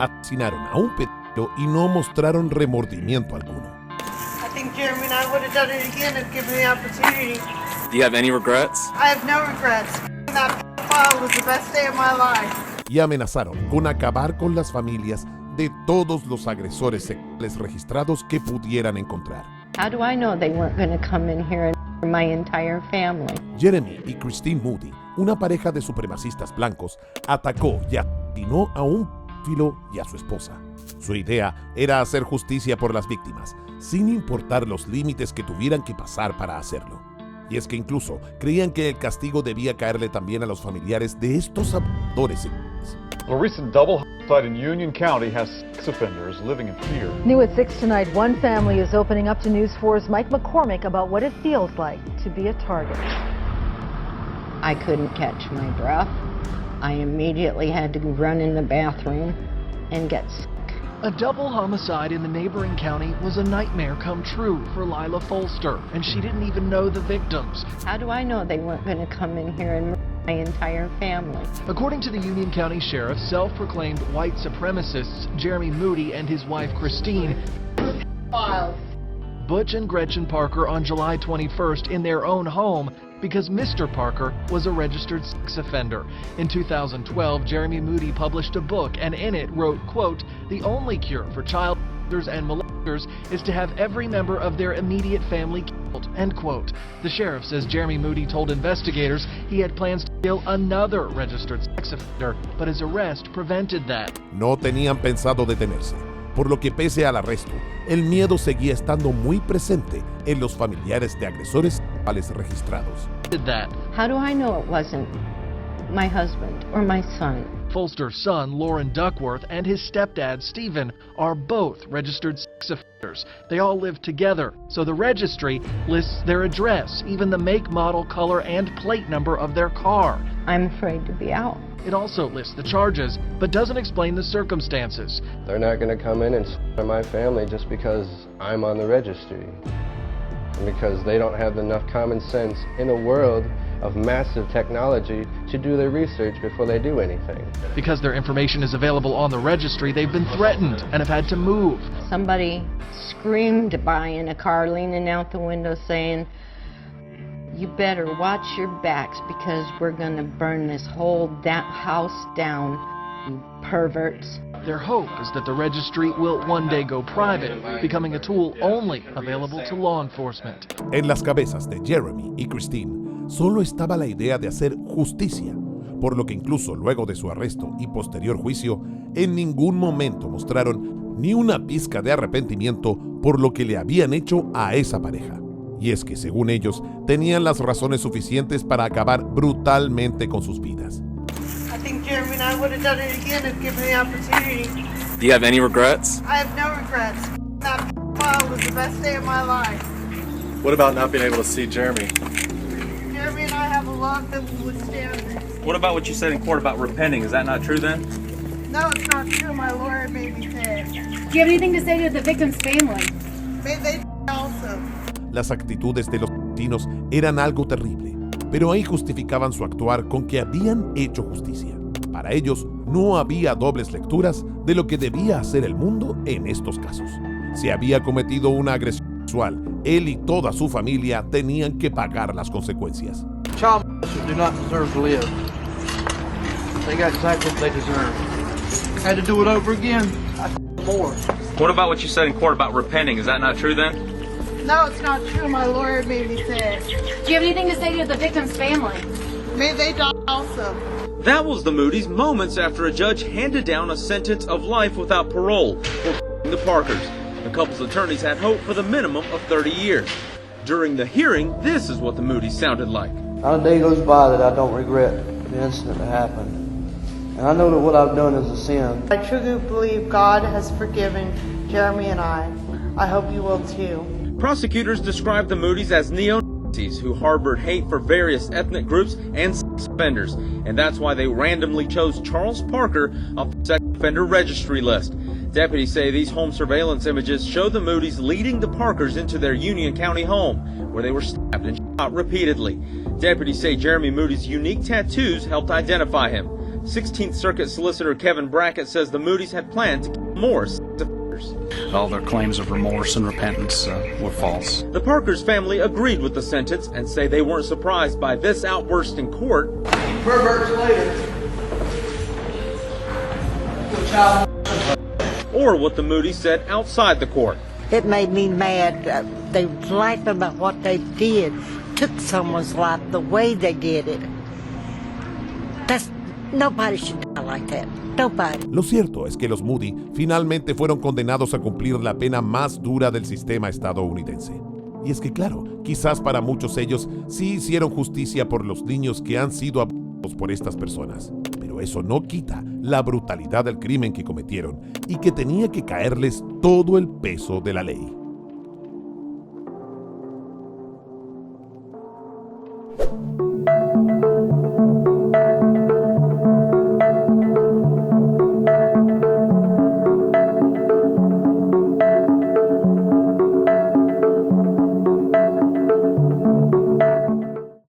asesinaron a un pedófilo y no mostraron remordimiento alguno. I think Jeremy and I would have done it again if given the opportunity. Do you have any regrets? I have no regrets. That file was the best day of my life. Y amenazaron con acabar con las familias de todos los agresores sexuales registrados que pudieran encontrar. How do I know they weren't going to come in here and murder my entire family? Jeremy y Christine Moody, una pareja de supremacistas blancos, atacó y asesinó a un pedófilo y a su esposa. Su idea era hacer justicia por las víctimas, sin importar los límites que tuvieran que pasar para hacerlo. Y es que incluso creían que el castigo debía caerle también a los familiares de estos abusadores sexuales. A recent double homicide in Union County has 6 offenders living in fear. New at 6 tonight, one family is opening up to News 4's Mike McCormick about what it feels like to be a target. I couldn't catch my breath. I immediately had to run in the bathroom and get sick. A double homicide in the neighboring county was a nightmare come true for Lila Folster, and she didn't even know the victims. How do I know they weren't going to come in here and murder my entire family? According to the Union County Sheriff, self-proclaimed white supremacists Jeremy Moody and his wife Christine Butch and Gretchen Parker on July 21st in their own home because Mr. Parker was a registered sex offender. In 2012, Jeremy Moody published a book and in it wrote, quote, "The only cure for child molesters and molesters is to have every member of their immediate family killed," end quote. The sheriff says Jeremy Moody told investigators he had plans to kill another registered sex offender, but his arrest prevented that. No tenían pensado detenerse, por lo que pese al arresto, el miedo seguía estando muy presente en los familiares de agresores sexuales registrados. How do I know it wasn't my husband or my son? Folster's son, Lauren Duckworth, and his stepdad, Stephen, are both registered sex offenders. They all live together, so the registry lists their address, even the make, model, color, and plate number of their car. I'm afraid to be out. It also lists the charges, but doesn't explain the circumstances. They're not going to come in and slaughter my family just because I'm on the registry. And because they don't have enough common sense in a world of massive technology to do their research before they do anything. Because their information is available on the registry, they've been threatened and have had to move. Somebody screamed by in a car leaning out the window saying, "You better watch your backs because we're going to burn this whole house down, you perverts." Their hope is that the registry will one day go private, becoming a tool only available to law enforcement. En las cabezas de Jeremy y Christine solo estaba la idea de hacer justicia, por lo que incluso luego de su arresto y posterior juicio, en ningún momento mostraron ni una pizca de arrepentimiento por lo que le habían hecho a esa pareja. Y es que, según ellos, tenían las razones suficientes para acabar brutalmente con sus vidas. I think Jeremy and I would have done it again if given the opportunity. Do you have any regrets? I have no regrets. That file was the best day of my life. What about not being able to see Jeremy? Jeremy and I have a lot that will withstand this. What about what you said in court about repenting? Is that not true then? No, it's not true. My lawyer made me say it. Do you have anything to say to the victim's family? May they also. Las actitudes de los asesinos eran algo terrible, pero ahí justificaban su actuar con que habían hecho justicia. Para ellos no había dobles lecturas de lo que debía hacer el mundo en estos casos. Si había cometido una agresión sexual, él y toda su familia tenían que pagar las consecuencias. Child molesters do not deserve to live. They got exactly what they deserve. Had to do it over again. I more. What about what you said in court about repenting? Is that not true then? No, it's not true. My lawyer made me say it. Do you have anything to say to the victim's family? May they die also. That was the Moody's moments after a judge handed down a sentence of life without parole for the Parkers. The couple's attorneys had hope for the minimum of 30 years. During the hearing, this is what the Moody's sounded like. Not a day goes by that I don't regret the incident that happened. And I know that what I've done is a sin. I truly believe God has forgiven Jeremy and I. I hope you will too. Prosecutors described the Moody's as neo-Nazis who harbored hate for various ethnic groups and sex offenders, and that's why they randomly chose Charles Parker off the sex offender registry list. Deputies say these home surveillance images show the Moody's leading the Parkers into their Union County home, where they were stabbed and shot repeatedly. Deputies say Jeremy Moody's unique tattoos helped identify him. 16th Circuit Solicitor Kevin Brackett says the Moody's had planned to kill more sex offenders. All their claims of remorse and repentance were false. The Parker's family agreed with the sentence and say they weren't surprised by this outburst in court. Perverts later. Or what the Moody's said outside the court. It made me mad. They lied about what they did. Took someone's life the way they did it. Nobody should die like that. Nobody. Lo cierto es que los Moody finalmente fueron condenados a cumplir la pena más dura del sistema estadounidense. Y es que claro, quizás para muchos ellos sí hicieron justicia por los niños que han sido abusados por estas personas. Pero eso no quita la brutalidad del crimen que cometieron y que tenía que caerles todo el peso de la ley.